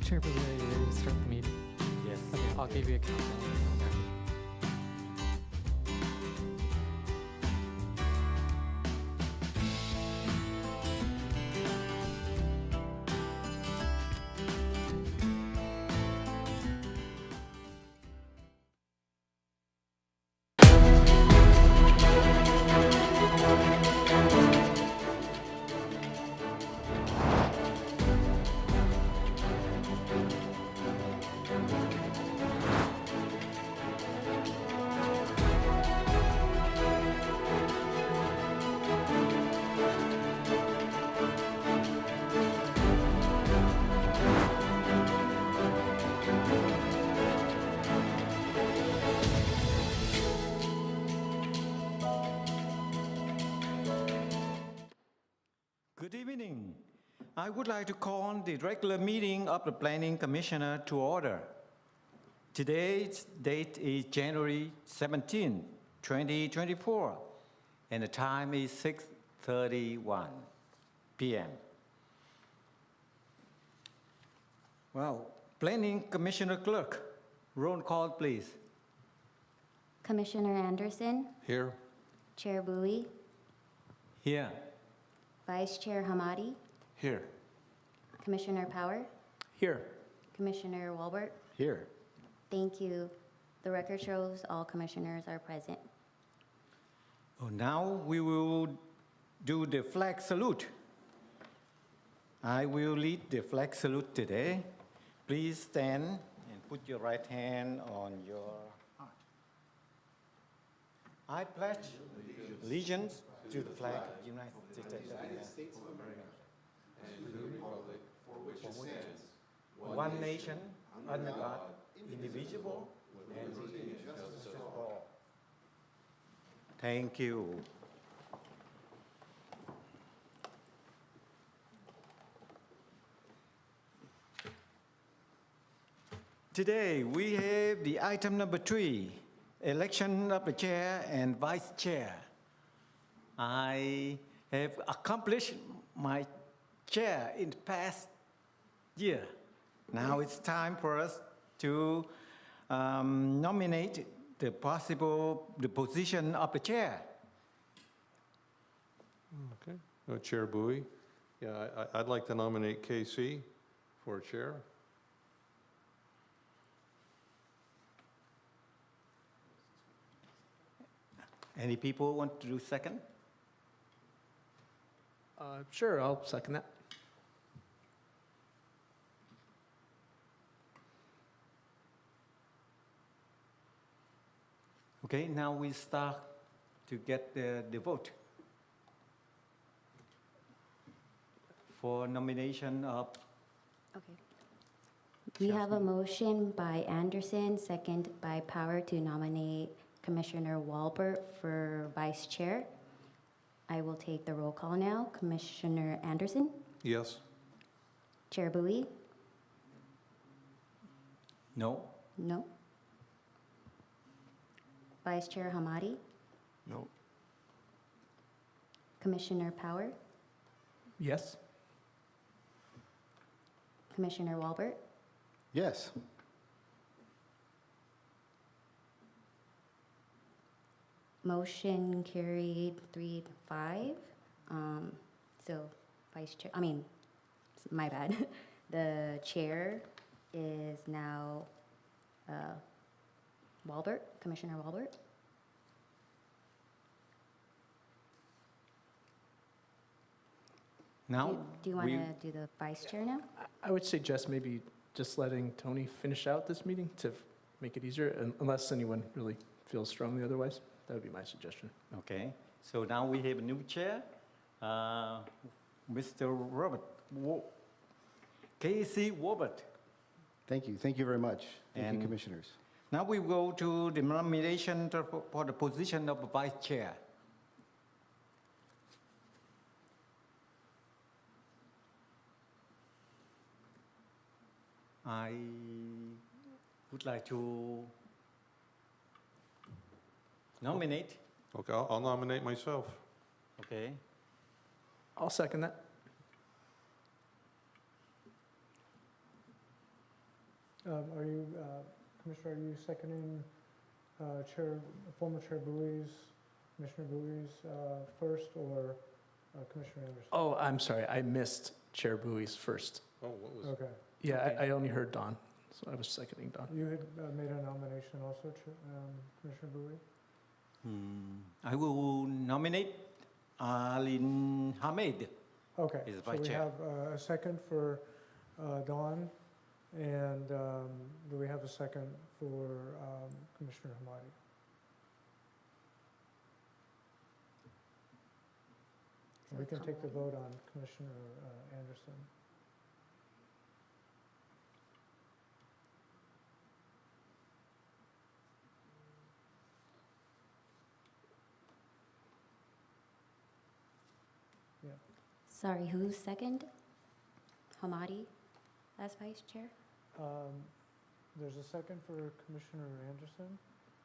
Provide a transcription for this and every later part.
Chair, are you ready to start the meeting? Yes. Okay, I'll give you a countdown. Good evening. I would like to call the regular meeting of the Planning Commissioner to order. Today's date is January 17, 2024, and the time is 6:31 p.m. Well, Planning Commissioner Clerk, roll call, please. Commissioner Anderson, Here. Chair Bowie, Here. Vice Chair Hamadi, Here. Commissioner Power, Here. Commissioner Walbert. Here. Thank you. The record shows all commissioners are present. Oh, now we will do the flag salute. I will lead the flag salute today. Please stand and put your right hand on your heart. I pledge allegiance to the flag of the United States of America and to the republic for which it stands, one nation, under God, indivisible, and with justice for all. Thank you. Today, we have the item number 3, election of the chair and vice chair. I have accomplished my chair in the past Yeah. Now it's time for us to nominate the position of the chair. Okay. Chair Bowie. Yeah, I'd like to nominate KC for chair. Any people want to do second? Sure, I'll second that. Okay, now we start to get the vote for nomination of, Okay. We have a motion by Anderson, second by Power to nominate Commissioner Walbert for vice chair. I will take the roll call now. Commissioner Anderson, Yes. Chair Bowie, no? no. Vice Chair Hamadi, No. Commissioner Power, Yes. Commissioner Walbert, Yes. motion carried 3-5. So vice chair, my bad. The chair is now Walbert, Commissioner Walbert. Now? Do you want we- to do the vice chair now? I would suggest maybe just letting Tony finish out this meeting to make it easier, unless anyone really feels strongly otherwise. That would be my suggestion. Okay, so now we have a new chair, Mr. Robert, Casey Robert. Thank you. Thank you very much. Thank And- you, commissioners. Now we go to the nomination for the position of vice chair. I would like to nominate, Okay, I'll nominate myself. okay? I'll second that. Are you, Commissioner, are you seconding former Chair Bowie's, Commissioner Bowie's first, or Commissioner Anderson? Oh, I'm sorry, I missed Chair Bowie's first. Oh, what was, Okay. Yeah, Okay. I only heard Don, so I was seconding Don. You had made a nomination also, Commissioner Bowie? I will nominate Alin Hamed. Okay. He's the So vice we chair. have a second for Dawn, and do we have a second for Commissioner Hamadi? We can take the vote on Commissioner Anderson. Sorry, who's second? Hamadi as vice chair? There's a second for Commissioner Anderson,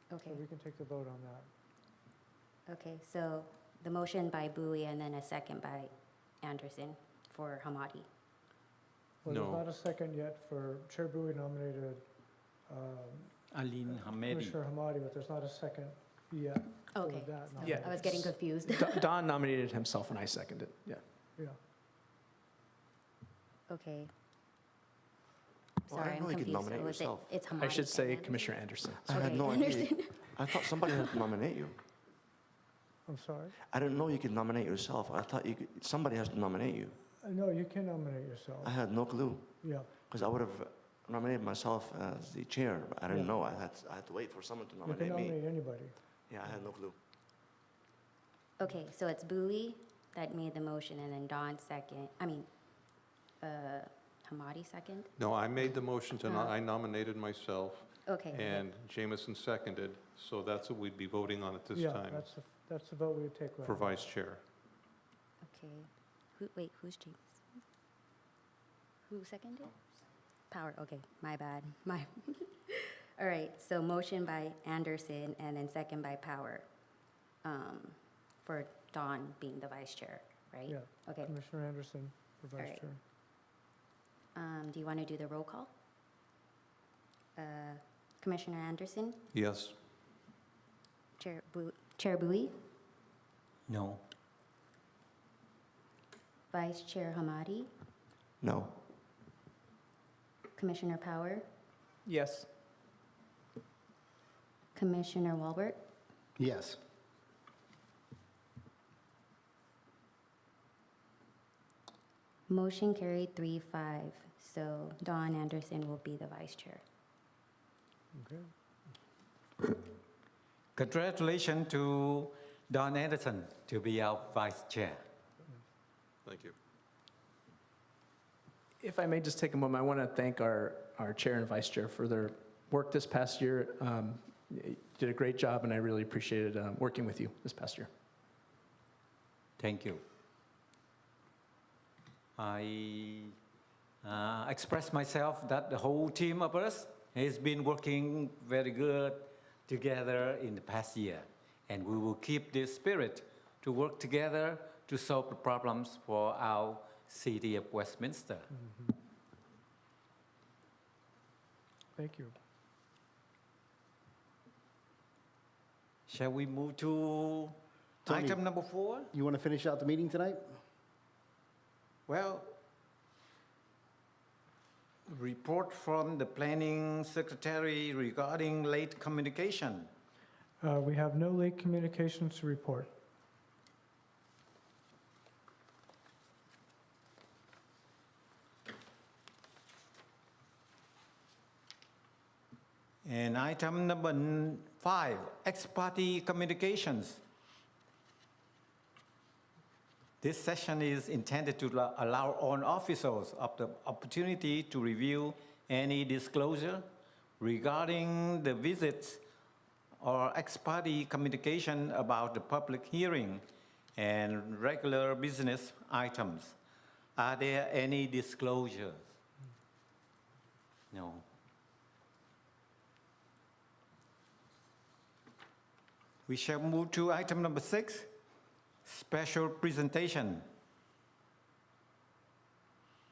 so Okay, we can take the vote on that. okay, so the motion by Bowie and then a second by Anderson for Hamadi. Well, there's No. not a second yet for, Chair Bowie nominated Alin Hamedi. Commissioner Hamadi, but there's not a second yet for Okay, that so nomination. I was getting confused. Don nominated himself and I seconded, yeah. Yeah. Okay. Well, I Sorry, didn't I'm know you could confused. nominate So is it- yourself. It's Hamadi. I should say second? Commissioner Anderson. I had Okay, no idea. Anderson. I thought somebody had to nominate you. I'm sorry? I didn't know you could nominate yourself. I thought somebody has to nominate you. No, you can nominate yourself. I had no clue, Yeah, because I would have nominated myself as the chair, but I didn't Yeah. know. I had to wait for someone to you can nominate me. nominate anybody. Yeah, I had no clue. Okay, so it's Bowie that made the motion and then Don second, Hamadi second? no, I made the motion to, Oh. I nominated myself, Okay. okay. and Jameson seconded, so that's what we'd be voting on at this Yeah, time, that's the vote we would take right for now. vice chair. Okay. Wait, who's James? Who seconded? Power, okay, my bad. All right, so motion by Anderson and then second by Power for Dawn being the vice chair, right? Yeah, Okay, Commissioner Anderson for vice Alright. chair. Do you want to do the roll call? Commissioner Anderson, Yes. Chair Bowie, No. Vice Chair Hamadi, No. Commissioner Power, Yes. Commissioner Walbert, Yes. motion carried 3-5. So Dawn Anderson will be the vice chair. Okay. Congratulations to Don Anderson to be our vice chair. Thank you. If I may just take a moment, I want to thank our chair and vice chair for their work this past year. You did a great job, and I really appreciated working with you this past year. Thank you. I express myself that the whole team of us has been working very good together in the past year, and we will keep this spirit to work together to solve the problems for our city of Westminster. Thank you. Shall we move to Tony. item number 4? You want to finish out the meeting tonight? Well, report from the planning secretary regarding late communication. We have no late communications to report. And item number 5, ex-party communications. This session is intended to allow all officials of the opportunity to review any disclosure regarding the visits or ex-party communication about the public hearing and regular business items. Are there any disclosures? No. We shall move to item number 6, special presentation.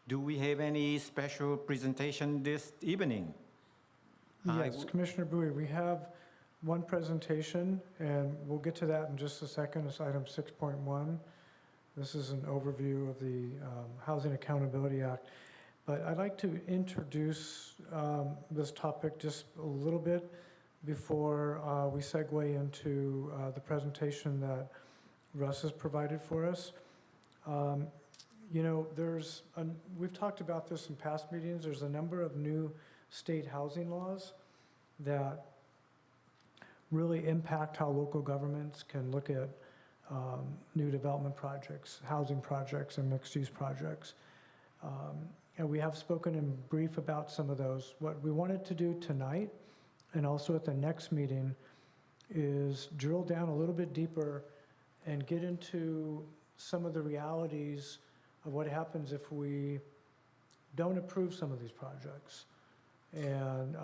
Do we have any special presentation this evening? Yes, Commissioner Bowie, we have one presentation, and we'll get to that in just a second. It's item 6.1. This is an overview of the Housing Accountability Act. But I'd like to introduce this topic just a little bit before we segue into the presentation that Russ has provided for us. You know, we've talked about this in past meetings. There's a number of new state housing laws that really impact how local governments can look at new development projects, housing projects, and mixed-use projects. And we have spoken in brief about some of those. What we wanted to do tonight, and also at the next meeting, is drill down a little bit deeper and get into some of the realities of what happens if we don't approve some of these projects. And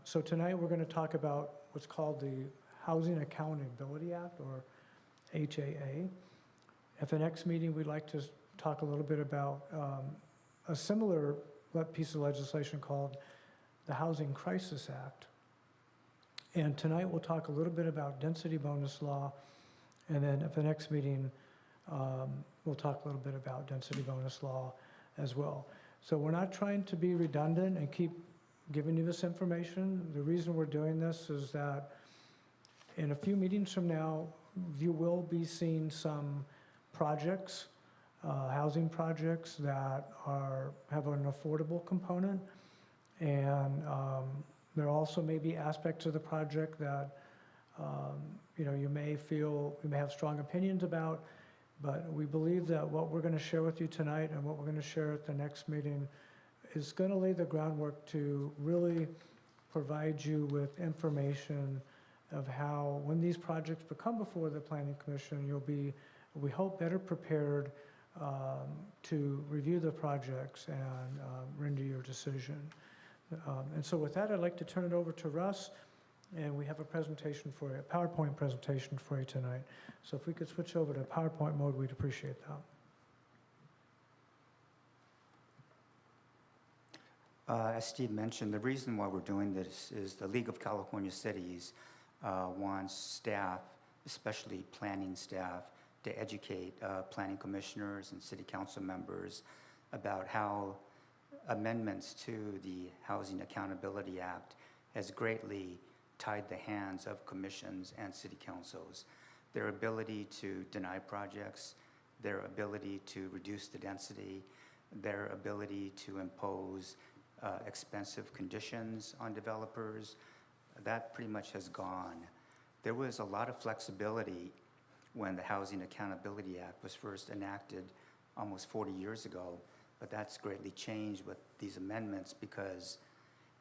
so tonight we're going to talk about what's called the Housing Accountability Act, or HAA. At the next meeting, we'd like to talk a little bit about a similar piece of legislation called the Housing Crisis Act. And tonight we'll talk a little bit about density bonus law, and then at the next meeting, we'll talk a little bit about density bonus law as well. So we're not trying to be redundant and keep giving you this information. The reason we're doing this is that in a few meetings from now, you will be seeing some projects, housing projects that have an affordable component, and there also may be aspects of the project that you may have strong opinions about, but we believe that what we're going to share with you tonight and what we're going to share at the next meeting is going to lay the groundwork to really provide you with information of how, when these projects become before the Planning Commission, you'll be, we hope, better prepared to review the projects and render your decision. And so with that, I'd like to turn it over to Russ, and we have a presentation for you, a PowerPoint presentation for you tonight. So if we could switch over to PowerPoint mode, we'd appreciate that. As Steve mentioned, the reason why we're doing this is the League of California Cities wants staff, especially planning staff, to educate planning commissioners and city council members about how amendments to the Housing Accountability Act has greatly tied the hands of commissions and city councils. Their ability to deny projects, their ability to reduce the density, their ability to impose expensive conditions on developers, that pretty much has gone. There was a lot of flexibility when the Housing Accountability Act was first enacted almost 40 years ago, but that's greatly changed with these amendments because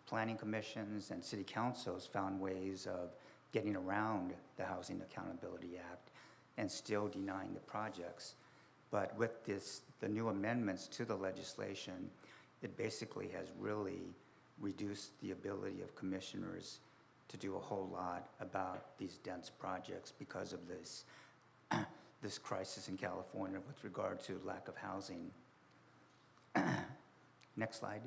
planning commissions and city councils found ways of getting around the Housing Accountability Act and still denying the projects. But with the new amendments to the legislation, it basically has really reduced the ability of commissioners to do a whole lot about these dense projects because of this, this crisis in California with regard to lack of housing. Next slide.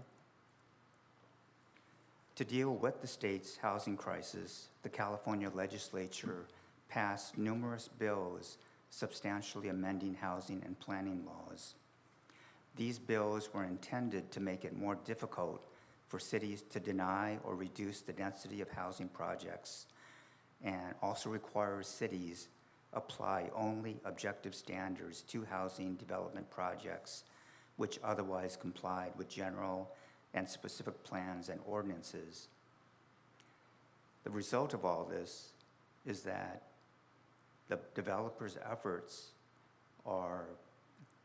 To deal with the state's housing crisis, the California legislature passed numerous bills substantially amending housing and planning laws. These bills were intended to make it more difficult for cities to deny or reduce the density of housing projects, and also require cities apply only objective standards to housing development projects which otherwise complied with general and specific plans and ordinances. The result of all this is that the developers' efforts are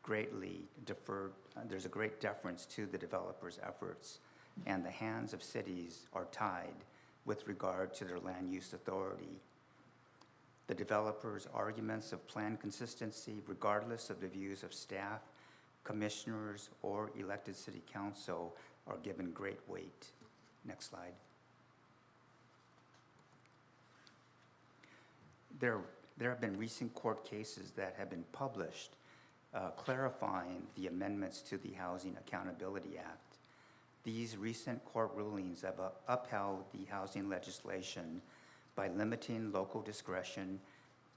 greatly deferred. There's a great deference to the developers' efforts, and the hands of cities are tied with regard to their land use authority. The developers' arguments of plan consistency, regardless of the views of staff, commissioners, or elected city council, are given great weight. Next slide. There have been recent court cases that have been published clarifying the amendments to the Housing Accountability Act. These recent court rulings have upheld the housing legislation by limiting local discretion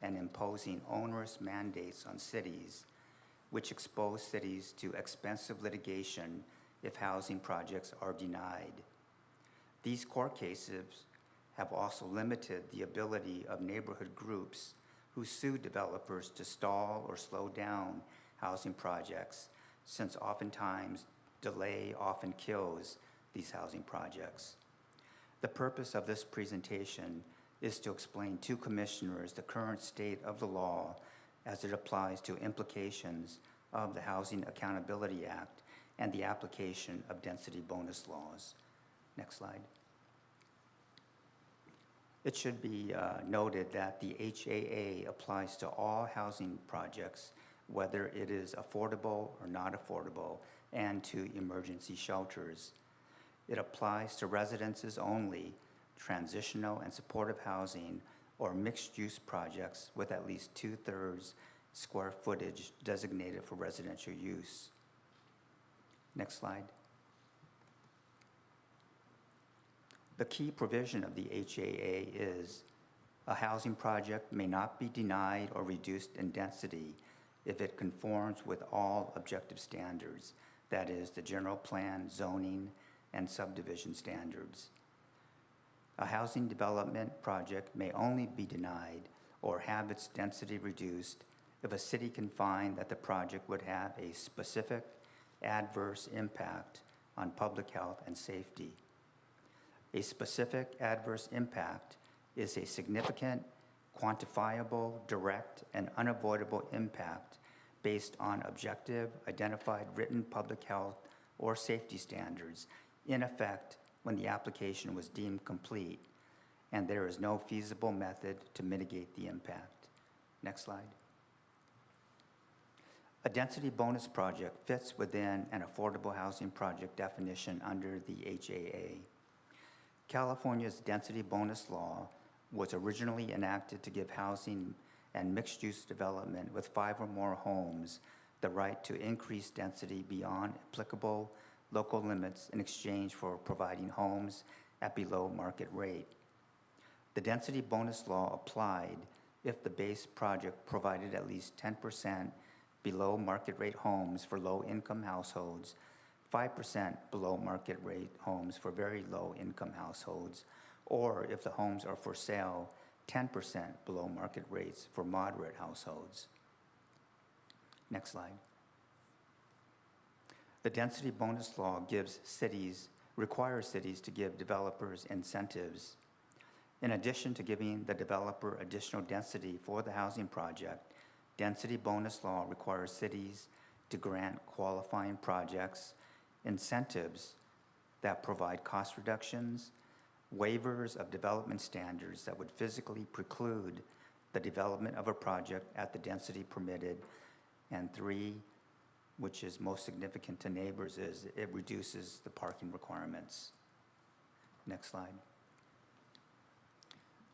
and imposing onerous mandates on cities, which expose cities to expensive litigation if housing projects are denied. These court cases have also limited the ability of neighborhood groups who sue developers to stall or slow down housing projects, since oftentimes delay often kills these housing projects. The purpose of this presentation is to explain to commissioners the current state of the law as it applies to implications of the Housing Accountability Act and the application of density bonus laws. Next slide. It should be noted that the HAA applies to all housing projects, whether it is affordable or not affordable, and to emergency shelters. It applies to residences only, transitional and supportive housing, or mixed-use projects with at least 2/3 square footage designated for residential use. Next slide. The key provision of the HAA is a housing project may not be denied or reduced in density if it conforms with all objective standards, that is, the general plan, zoning, and subdivision standards. A housing development project may only be denied or have its density reduced if a city can find that the project would have a specific adverse impact on public health and safety. A specific adverse impact is a significant, quantifiable, direct, and unavoidable impact based on objective, identified written public health or safety standards in effect when the application was deemed complete, and there is no feasible method to mitigate the impact. Next slide. A density bonus project fits within an affordable housing project definition under the HAA. California's density bonus law was originally enacted to give housing and mixed-use development with 5 or more homes the right to increase density beyond applicable local limits in exchange for providing homes at below market rate. The density bonus law applied if the base project provided at least 10% below market rate homes for low-income households, 5% below market rate homes for very low-income households, or if the homes are for sale, 10% below market rates for moderate households. Next slide. The density bonus law requires cities to give developers incentives. In addition to giving the developer additional density for the housing project, density bonus law requires cities to grant qualifying projects incentives that provide cost reductions, waivers of development standards that would physically preclude the development of a project at the density permitted, and 3, which is most significant to neighbors, is it reduces the parking requirements. Next slide.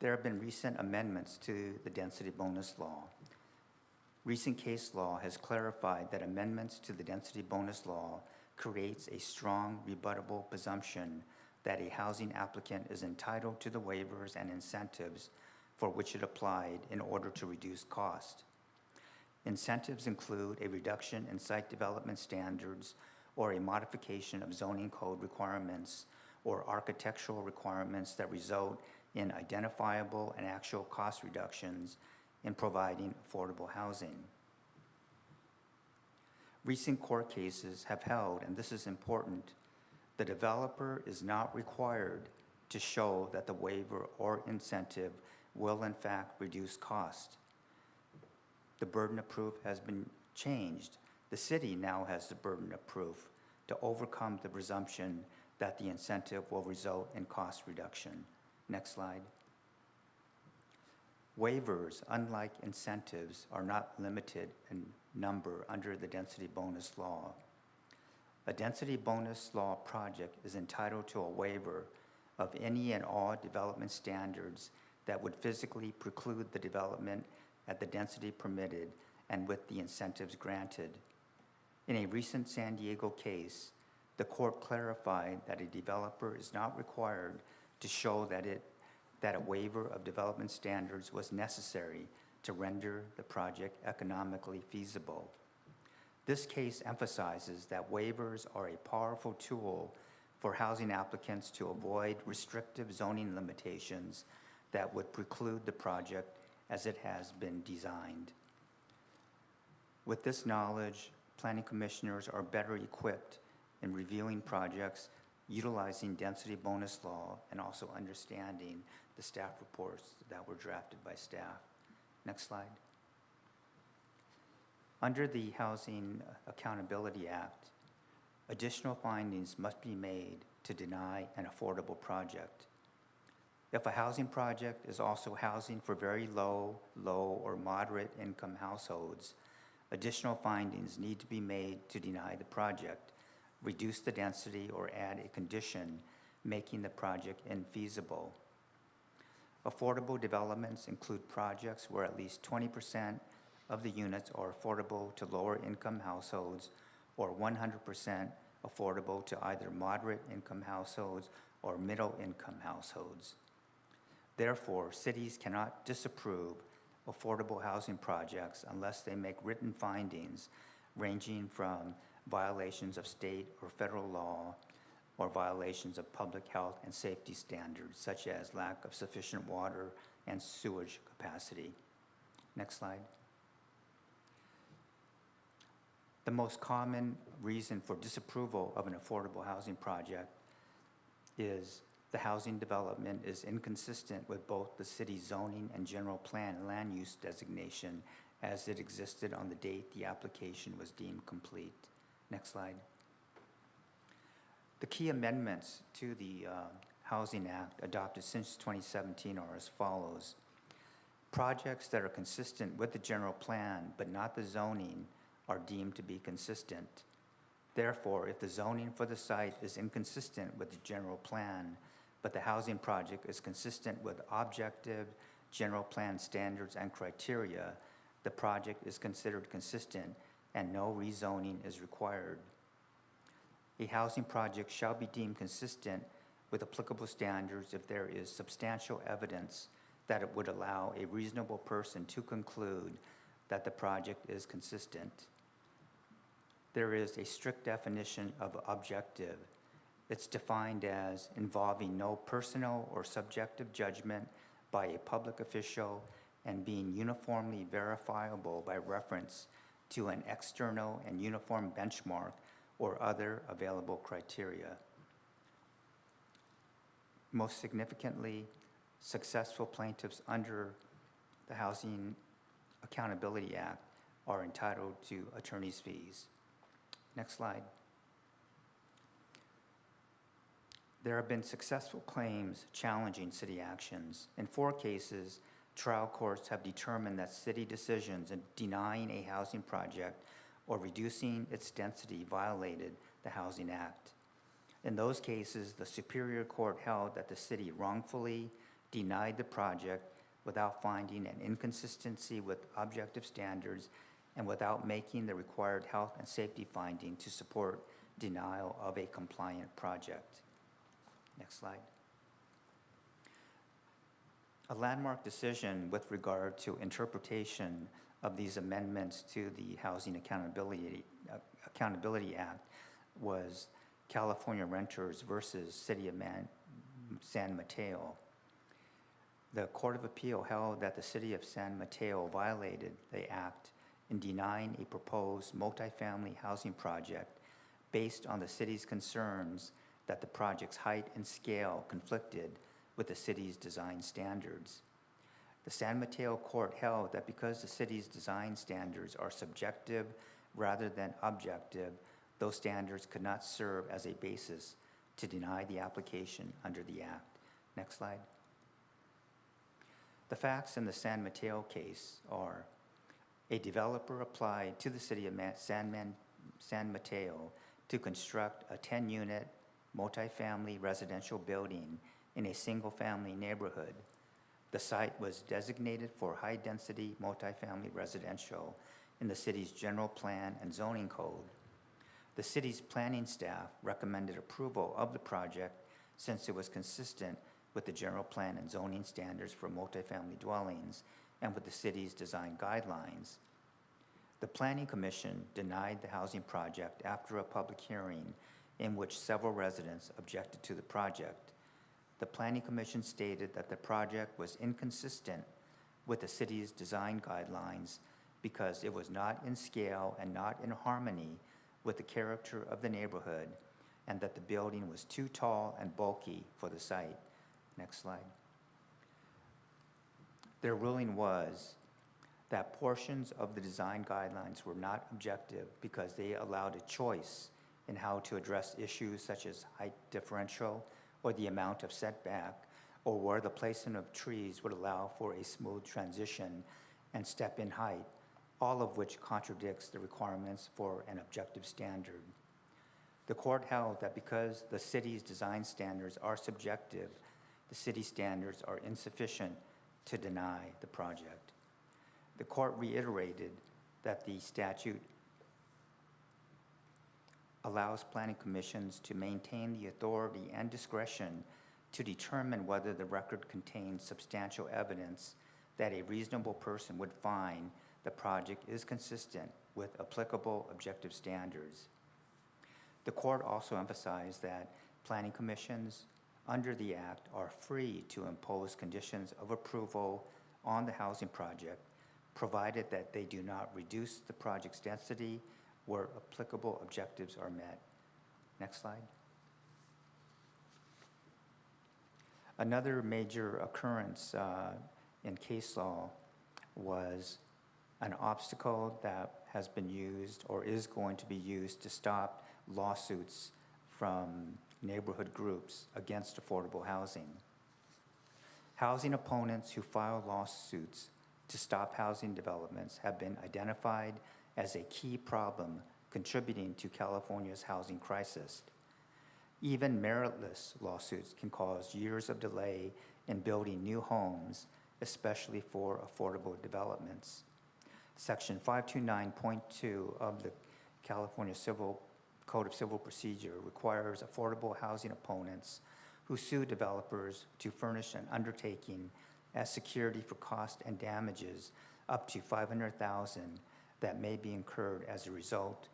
There have been recent amendments to the density bonus law. Recent case law has clarified that amendments to the density bonus law creates a strong rebuttable presumption that a housing applicant is entitled to the waivers and incentives for which it applied in order to reduce cost. Incentives include a reduction in site development standards or a modification of zoning code requirements or architectural requirements that result in identifiable and actual cost reductions in providing affordable housing. Recent court cases have held, and this is important, the developer is not required to show that the waiver or incentive will in fact reduce cost. The burden of proof has been changed. The city now has the burden of proof to overcome the presumption that the incentive will result in cost reduction. Next slide. Waivers, unlike incentives, are not limited in number under the density bonus law. A density bonus law project is entitled to a waiver of any and all development standards that would physically preclude the development at the density permitted and with the incentives granted. In a recent San Diego case, the court clarified that a developer is not required to show that a waiver of development standards was necessary to render the project economically feasible. This case emphasizes that waivers are a powerful tool for housing applicants to avoid restrictive zoning limitations that would preclude the project as it has been designed. With this knowledge, planning commissioners are better equipped in reviewing projects utilizing density bonus law and also understanding the staff reports that were drafted by staff. Next slide. Under the Housing Accountability Act, additional findings must be made to deny an affordable project. If a housing project is also housing for very low, or moderate income households, additional findings need to be made to deny the project, reduce the density, or add a condition making the project infeasible. Affordable developments include projects where at least 20% of the units are affordable to lower income households or 100% affordable to either moderate income households or middle income households. Therefore, cities cannot disapprove affordable housing projects unless they make written findings ranging from violations of state or federal law or violations of public health and safety standards, such as lack of sufficient water and sewage capacity. Next slide. The most common reason for disapproval of an affordable housing project is the housing development is inconsistent with both the city's zoning and general plan land use designation as it existed on the date the application was deemed complete. Next slide. The key amendments to the Housing Act adopted since 2017 are as follows. Projects that are consistent with the general plan but not the zoning are deemed to be consistent. Therefore, if the zoning for the site is inconsistent with the general plan, but the housing project is consistent with objective general plan standards and criteria, the project is considered consistent and no rezoning is required. a housing project shall be deemed consistent with applicable standards if there is substantial evidence that it would allow a reasonable person to conclude that the project is consistent. There is a strict definition of objective. It's defined as involving no personal or subjective judgment by a public official and being uniformly verifiable by reference to an external and uniform benchmark or other available criteria. Most significantly, successful plaintiffs under the Housing Accountability Act are entitled to attorney's fees. Next slide. There have been successful claims challenging city actions. In 4 cases, trial courts have determined that city decisions in denying a housing project or reducing its density violated the Housing Act. In those cases, the Superior Court held that the city wrongfully denied the project without finding an inconsistency with objective standards and without making the required health and safety finding to support denial of a compliant project. Next slide. A landmark decision with regard to interpretation of these amendments to the Housing Accountability Act was California Renters versus City of San Mateo. The Court of Appeal held that the City of San Mateo violated the act in denying a proposed multifamily housing project based on the city's concerns that the project's height and scale conflicted with the city's design standards. The San Mateo Court held that because the city's design standards are subjective rather than objective, those standards could not serve as a basis to deny the application under the act. Next slide. The facts in the San Mateo case are: a developer applied to the city of San Mateo to construct a 10-unit multifamily residential building in a single-family neighborhood. The site was designated for high-density multifamily residential in the city's general plan and zoning code. The city's planning staff recommended approval of the project since it was consistent with the general plan and zoning standards for multifamily dwellings and with the city's design guidelines. The Planning Commission denied the housing project after a public hearing in which several residents objected to the project. The Planning Commission stated that the project was inconsistent with the city's design guidelines because it was not in scale and not in harmony with the character of the neighborhood, and that the building was too tall and bulky for the site. Next slide. Their ruling was that portions of the design guidelines were not objective because they allowed a choice in how to address issues such as height differential or the amount of setback, or where the placement of trees would allow for a smooth transition and step in height, all of which contradicts the requirements for an objective standard. The court held that because the city's design standards are subjective, the city standards are insufficient to deny the project. The court reiterated that the statute allows planning commissions to maintain the authority and discretion to determine whether the record contains substantial evidence that a reasonable person would find the project is consistent with applicable objective standards. The court also emphasized that planning commissions under the Act are free to impose conditions of approval on the housing project, provided that they do not reduce the project's density where applicable objectives are met. Next slide. Another major occurrence in case law was an obstacle that has been used or is going to be used to stop lawsuits from neighborhood groups against affordable housing. Housing opponents who file lawsuits to stop housing developments have been identified as a key problem contributing to California's housing crisis. Even meritless lawsuits can cause years of delay in building new homes, especially for affordable developments. Section 529.2 of the California Civil Code of Civil Procedure requires affordable housing opponents who sue developers to furnish an undertaking as security for cost and damages up to $500,000 that may be incurred as a result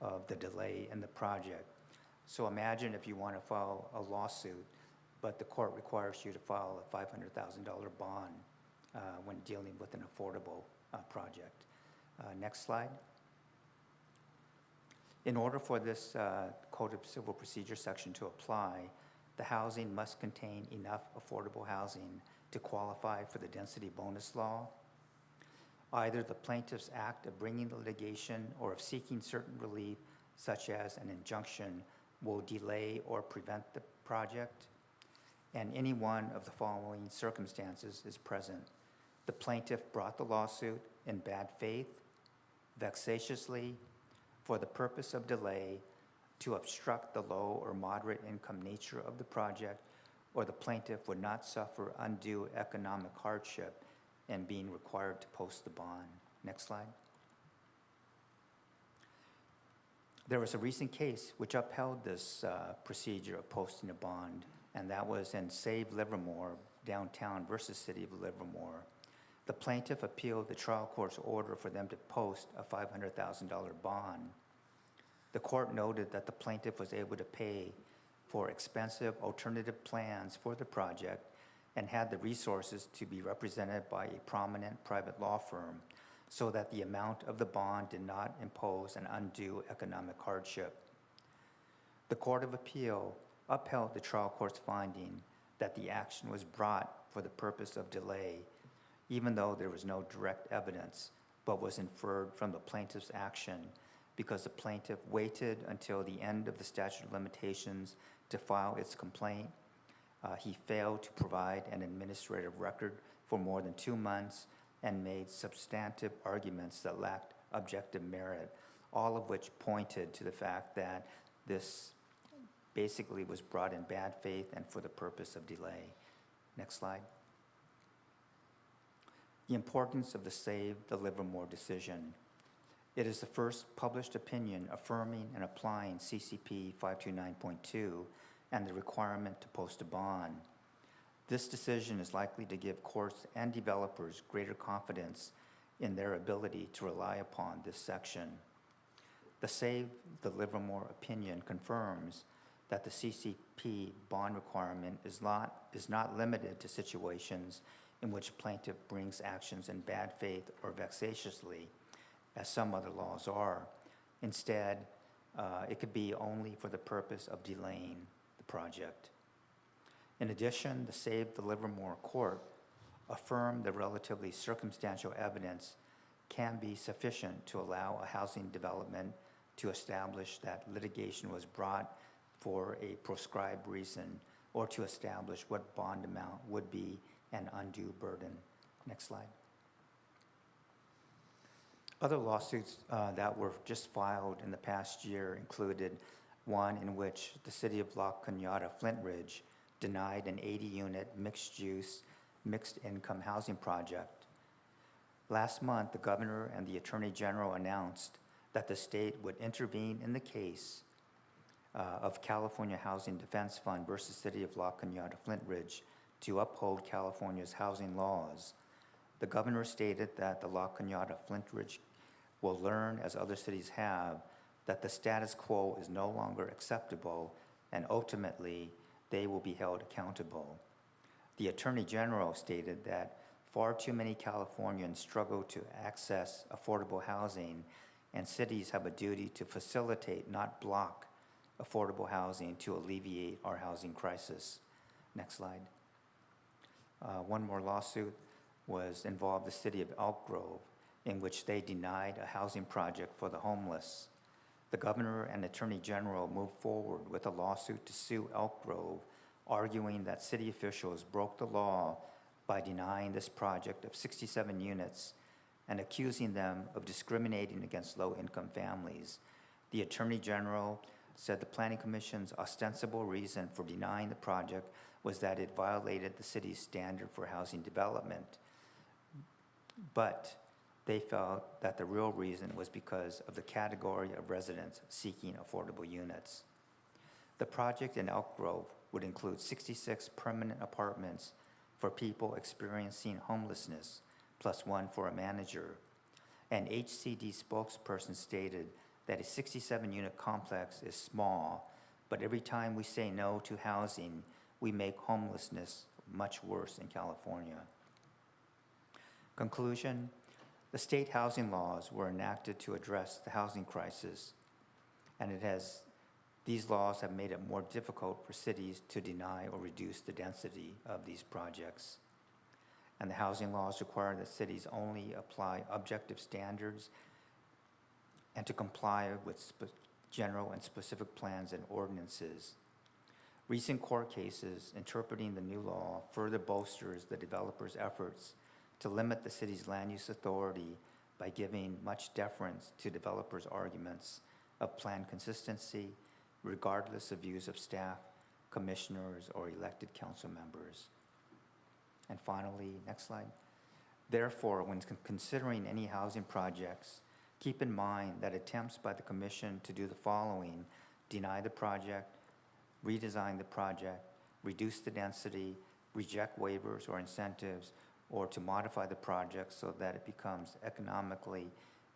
of the delay in the project. So imagine if you want to file a lawsuit, but the court requires you to file a $500,000 bond when dealing with an affordable project. Next slide. In order for this Code of Civil Procedure section to apply, the housing must contain enough affordable housing to qualify for the density bonus law. Either the plaintiff's act of bringing the litigation or of seeking certain relief, such as an injunction, will delay or prevent the project, and any one of the following circumstances is present. The plaintiff brought the lawsuit in bad faith, vexatiously, for the purpose of delay, to obstruct the low or moderate income nature of the project, or the plaintiff would not suffer undue economic hardship in being required to post the bond. Next slide. There was a recent case which upheld this procedure of posting a bond, and that was in Save Livermore, downtown versus City of Livermore. The plaintiff appealed the trial court's order for them to post a $500,000 bond. The court noted that the plaintiff was able to pay for expensive alternative plans for the project and had the resources to be represented by a prominent private law firm, so that the amount of the bond did not impose an undue economic hardship. The Court of Appeal upheld the trial court's finding that the action was brought for the purpose of delay, even though there was no direct evidence, but was inferred from the plaintiff's action because the plaintiff waited until the end of the statute of limitations to file its complaint. He failed to provide an administrative record for more than 2 months and made substantive arguments that lacked objective merit, all of which pointed to the fact that this basically was brought in bad faith and for the purpose of delay. Next slide. The importance of the Save the Livermore decision. It is the first published opinion affirming and applying CCP 529.2 and the requirement to post a bond. This decision is likely to give courts and developers greater confidence in their ability to rely upon this section. The Save the Livermore opinion confirms that the CCP bond requirement is not limited to situations in which plaintiff brings actions in bad faith or vexatiously, as some other laws are. Instead, it could be only for the purpose of delaying the project. In addition, the Save the Livermore court affirmed the relatively circumstantial evidence can be sufficient to allow a housing development to establish that litigation was brought for a prescribed reason, or to establish what bond amount would be an undue burden. Next slide. Other lawsuits that were just filed in the past year included one in which the city of La Cañada, Flint Ridge, denied an 80-unit mixed-use, mixed-income housing project. Last month, the governor and the attorney general announced that the state would intervene in the case of California Housing Defense Fund versus City of La Cañada, Flint Ridge, to uphold California's housing laws. The governor stated that the La Cañada, Flint Ridge will learn, as other cities have, that the status quo is no longer acceptable, and ultimately, they will be held accountable. The Attorney General stated that far too many Californians struggle to access affordable housing, and cities have a duty to facilitate, not block, affordable housing to alleviate our housing crisis. Next slide. One more lawsuit involved the city of Elk Grove, in which they denied a housing project for the homeless. The governor and attorney general moved forward with a lawsuit to sue Elk Grove, arguing that city officials broke the law by denying this project of 67 units and accusing them of discriminating against low-income families. The attorney general said the Planning Commission's ostensible reason for denying the project was that it violated the city's standard for housing development. But they felt that the real reason was because of the category of residents seeking affordable units. The project in Elk Grove would include 66 permanent apartments for people experiencing homelessness, plus one for a manager. An HCD spokesperson stated that a 67-unit complex is small, but every time we say no to housing, we make homelessness much worse in California. Conclusion, the state housing laws were enacted to address the housing crisis, and these laws have made it more difficult for cities to deny or reduce the density of these projects. And the housing laws require that cities only apply objective standards and to comply with general and specific plans and ordinances. Recent court cases interpreting the new law further bolsters the developers' efforts to limit the city's land use authority by giving much deference to developers' arguments of plan consistency, regardless of views of staff, commissioners, or elected council members. And finally, next slide. Therefore, when considering any housing projects, keep in mind that attempts by the commission to do the following: deny the project, redesign the project, reduce the density, reject waivers or incentives, or to modify the project so that it becomes economically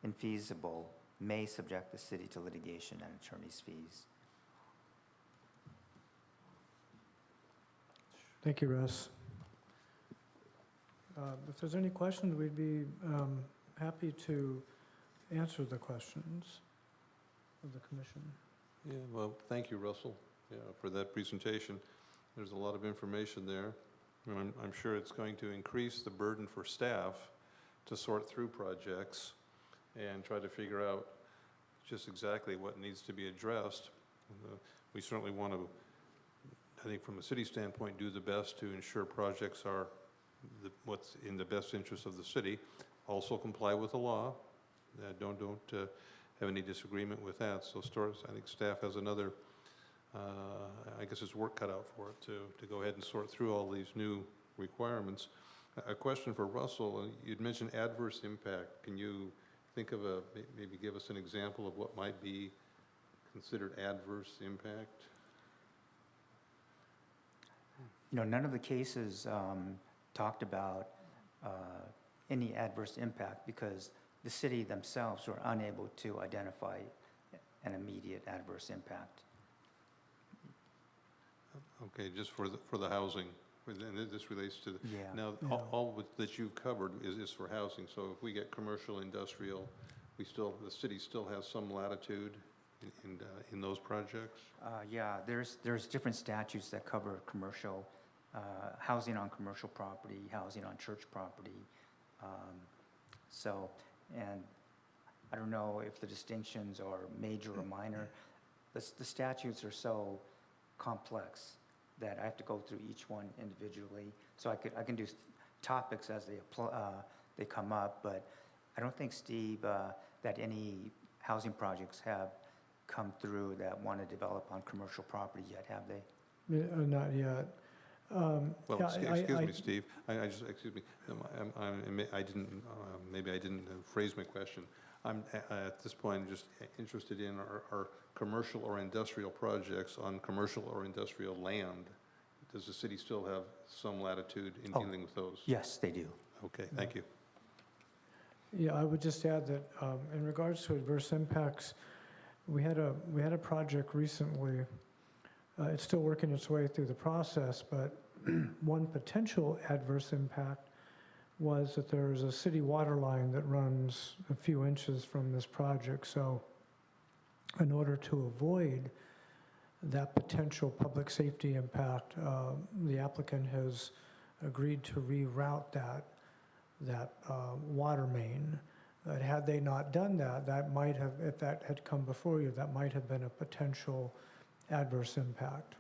infeasible may subject the city to litigation and attorney's fees. Thank you, Russ. If there's any questions, we'd be happy to answer the questions of the commission. Yeah, well, thank you, Russell, for that presentation. There's a lot of information there. And I'm sure it's going to increase the burden for staff to sort through projects and try to figure out just exactly what needs to be addressed. We certainly want to, I think from a city standpoint, do the best to ensure projects are what's in the best interest of the city. Also comply with the law. Don't have any disagreement with that. So I think staff has another, I guess it's work cut out for it to go ahead and sort through all these new requirements. A question for Russell. You'd mentioned adverse impact. Can you think of maybe give us an example of what might be considered adverse impact? None of the cases talked about any adverse impact because the city themselves were unable to identify an immediate adverse impact. Okay, just for the housing, and this relates to, Yeah. now, all that you've covered is for housing, so if we get commercial, industrial, the city still has some latitude in those projects? Yeah, there's different statutes that cover commercial, housing on commercial property, housing on church property. And I don't know if the distinctions are major or minor. The statutes are so complex that I have to go through each one individually. So I can do topics as they come up, but I don't think, Steve, that any housing projects have come through that want to develop on commercial property yet, have they? Not yet. Well, Yeah, excuse me, Steve. Excuse me. Maybe I didn't phrase my question. I'm at this point just interested in our commercial or industrial projects on commercial or industrial land. Does the city still have some latitude in dealing with those? Yes, they do. Okay, thank you. Yeah, I would just add that in regards to adverse impacts, we had a project recently. It's still working its way through the process, but one potential adverse impact was that there's a city water line that runs a few inches from this project. So in order to avoid that potential public safety impact, the applicant has agreed to reroute that water main. Had they not done that, that might have, if that had come before you, that might have been a potential adverse impact.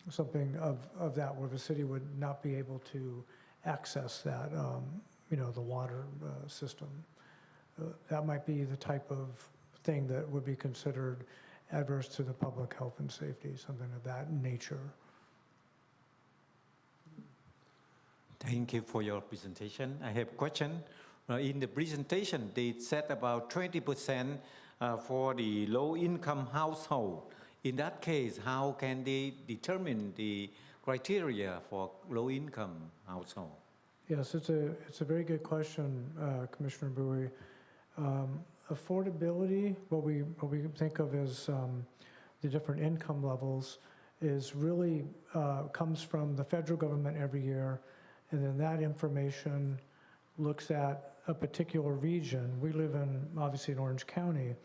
Something of that where the city would not be able to access that, the water system. That might be the type of thing that would be considered adverse to the public health and safety, something of that nature. Thank you for your presentation. I have a question In the presentation, they said about 20% for the low-income household. In that case, how can they determine the criteria for low-income household? Yes, it's a very good question, Commissioner Bowie. Affordability, what we think of as the different income levels, is really comes from the federal government every year, and then that information looks at a particular region. We live obviously in Orange County,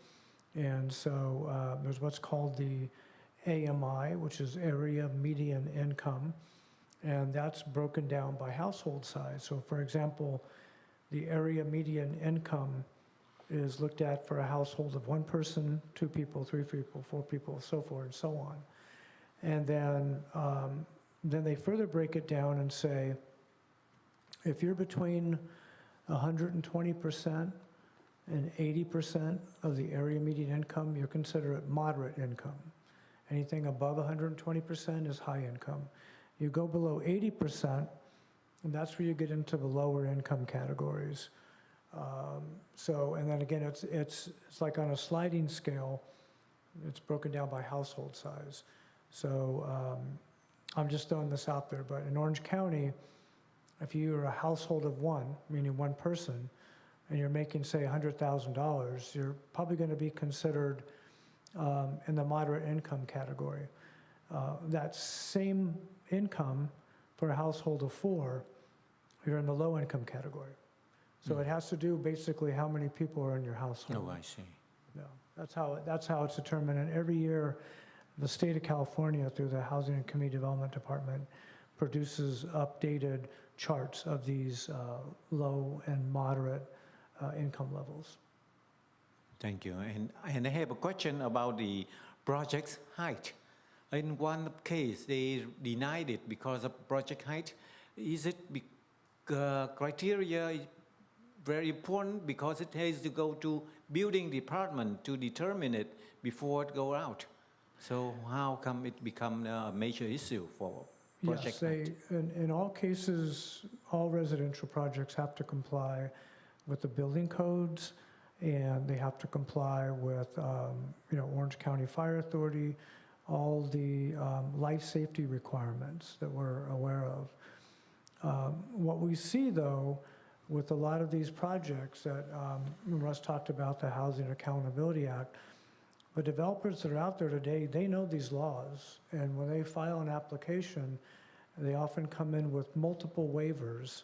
and so there's what's called the AMI, which is Area Median Income, and that's broken down by household size. So for example, the area median income is looked at for a household of 1 person, 2 people, 3 people, 4 people, so forth and so on. And then they further break it down and say, if you're between 120% and 80% of the area median income, you consider it moderate income. Anything above 120% is high income. You go below 80%, and that's where you get into the lower income categories. And then again, it's like on a sliding scale. It's broken down by household size. So I'm just throwing this out there, but in Orange County, if you're a household of 1, meaning 1 person, and you're making, say, $100,000, you're probably going to be considered in the moderate income category. That same income for a household of 4, you're in the low income category. So it has to do basically how many people are in your household. Oh, I see. Yeah, that's how it's determined. And every year, the state of California, through the Housing and Community Development Department, produces updated charts of these low and moderate income levels. Thank you. And I have a question about the project's height. In one case, they denied it because of project height. Is it criteria very important because it has to go to building department to determine it before it go out? So how come it become a major issue for project height? Yes, in all cases, all residential projects have to comply with the building codes, and they have to comply with Orange County Fire Authority, all the life safety requirements that we're aware of. What we see, though, with a lot of these projects that Russ talked about, the Housing Accountability Act, the developers that are out there today, they know these laws, and when they file an application, they often come in with multiple waivers,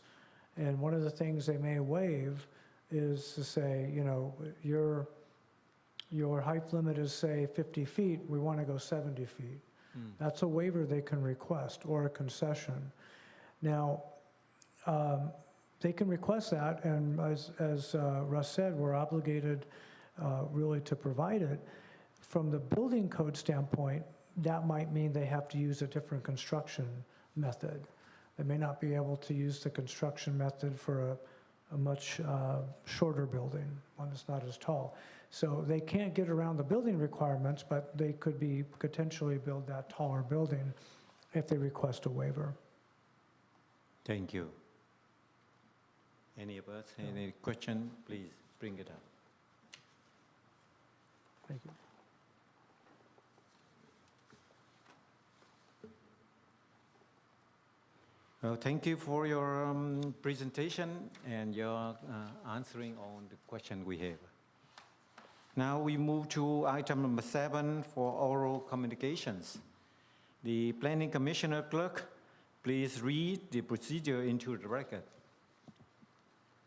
and one of the things they may waive is to say, your height limit is, say, 50 feet, we want to go 70 feet. That's a waiver they can request, or a concession. Now, they can request that, and as Russ said, we're obligated really to provide it. From the building code standpoint, that might mean they have to use a different construction method. They may not be able to use the construction method for a much shorter building, one that's not as tall. So they can't get around the building requirements, but they could potentially build that taller building if they request a waiver. Thank you. Any of us, any question, please bring it up. Thank you. Well, thank you for your presentation and your answering on the question we have. Now we move to item number 7 for oral communications. The Planning Commissioner Clerk, please read the procedure into the record.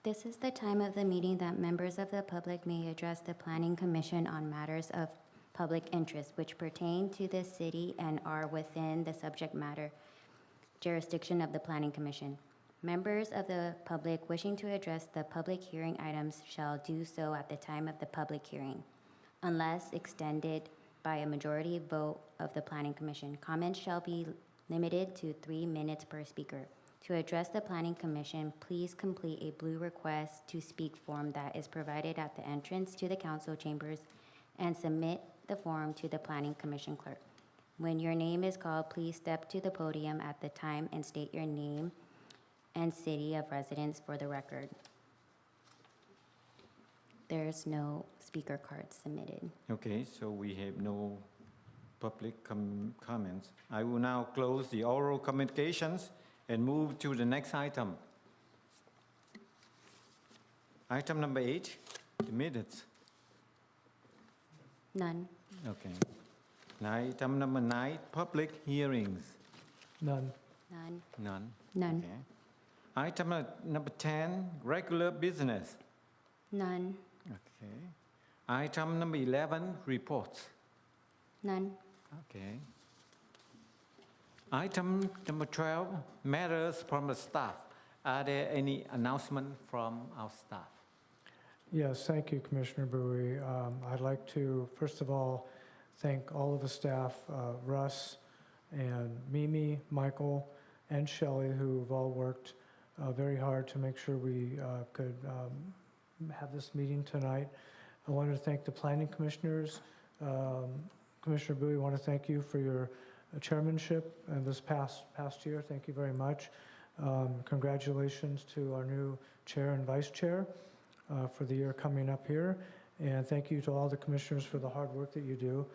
This is the time of the meeting that members of the public may address the Planning Commission on matters of public interest which pertain to the city and are within the subject matter jurisdiction of the Planning Commission. Members of the public wishing to address the public hearing items shall do so at the time of the public hearing, unless extended by a majority vote of the Planning Commission. Comments shall be limited to 3 minutes per speaker. To address the Planning Commission, please complete a blue request to speak form that is provided at the entrance to the council chambers and submit the form to the Planning Commission clerk. When your name is called, please step to the podium at the time and state your name and city of residence for the record. There's no speaker cards submitted. Okay, so we have no public comments. I will now close the oral communications and move to the next item. Item number 8, the minutes. None. Okay. Now, item number 9, public hearings. None. None. None. None. Okay. Item number 10, regular business. None. Okay. Item number 11, reports. None. Okay. Item number 12, matters from the staff. Are there any announcement from our staff? Yes, thank you, Commissioner Bowie. I'd like to, first of all, thank all of the staff, Russ and Mimi, Michael, and Shelley, who've all worked very hard to make sure we could have this meeting tonight. I wanted to thank the planning commissioners. Commissioner Bowie, I want to thank you for your chairmanship in this past year. Thank you very much. Congratulations to our new chair and vice chair for the year coming up here. And thank you to all the commissioners for the hard work that you do.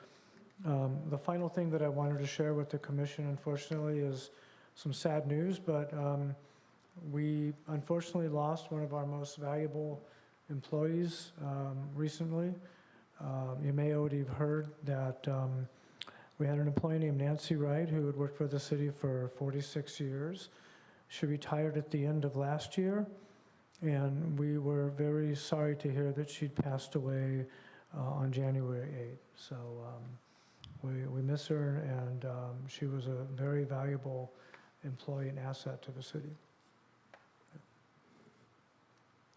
The final thing that I wanted to share with the commission, unfortunately, is some sad news, but we unfortunately lost one of our most valuable employees recently. You may already have heard that we had an employee named Nancy Wright who had worked for the city for 46 years. She retired at the end of last year, and we were very sorry to hear that she'd passed away on January 8th. So we miss her, and she was a very valuable employee and asset to the city.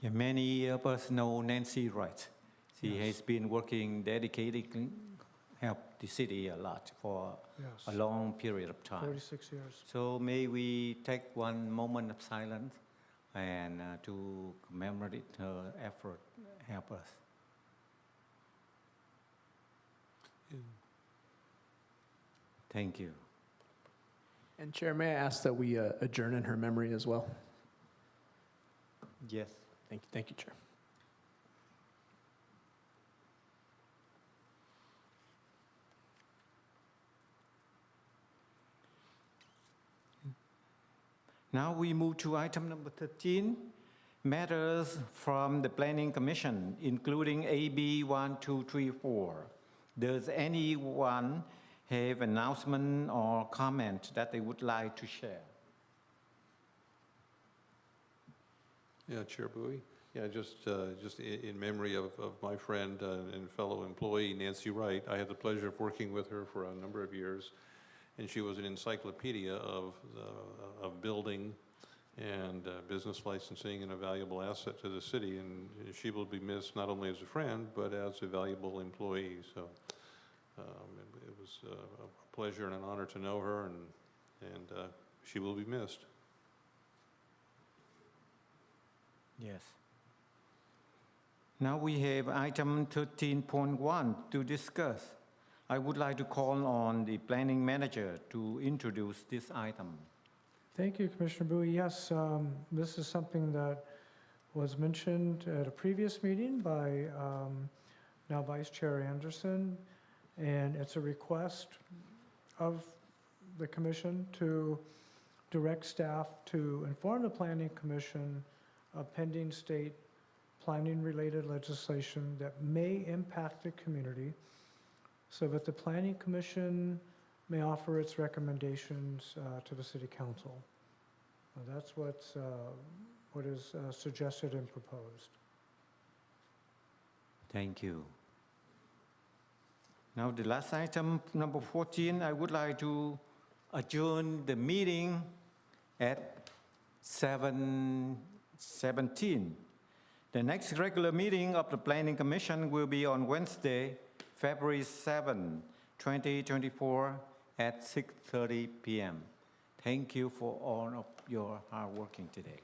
Yeah, many of us know Nancy Wright. She Yes. has been working dedicatedly, help the city a lot for Yes, a long period of time. 46 years. So may we take one moment of silence and to commemorate her effort, help us. Thank you. And Chair, may I ask that we adjourn in her memory as well? Yes. Thank you, Chair. Now we move to item number 13, matters from the Planning Commission, including AB 1234. Does anyone have announcement or comment that they would like to share? Yeah, Chair Bowie. Yeah, just in memory of my friend and fellow employee, Nancy Wright. I had the pleasure of working with her for a number of years, and she was an encyclopedia of building and business licensing, and a valuable asset to the city. And she will be missed not only as a friend, but as a valuable employee. So it was a pleasure and an honor to know her, and she will be missed. Yes. Now we have item 13.1 to discuss. I would like to call on the planning manager to introduce this item. Thank you, Commissioner Bowie. Yes, this is something that was mentioned at a previous meeting by now Vice Chair Anderson, and it's a request of the commission to direct staff to inform the Planning Commission of pending state planning-related legislation that may impact the community, so that the Planning Commission may offer its recommendations to the City Council. That's what is suggested and proposed. Thank you. Now the last item, number 14, I would like to adjourn the meeting at 7:17. The next regular meeting of the Planning Commission will be on Wednesday, February 7, 2024 at 6:30 p.m. Thank you for all of your hard working today.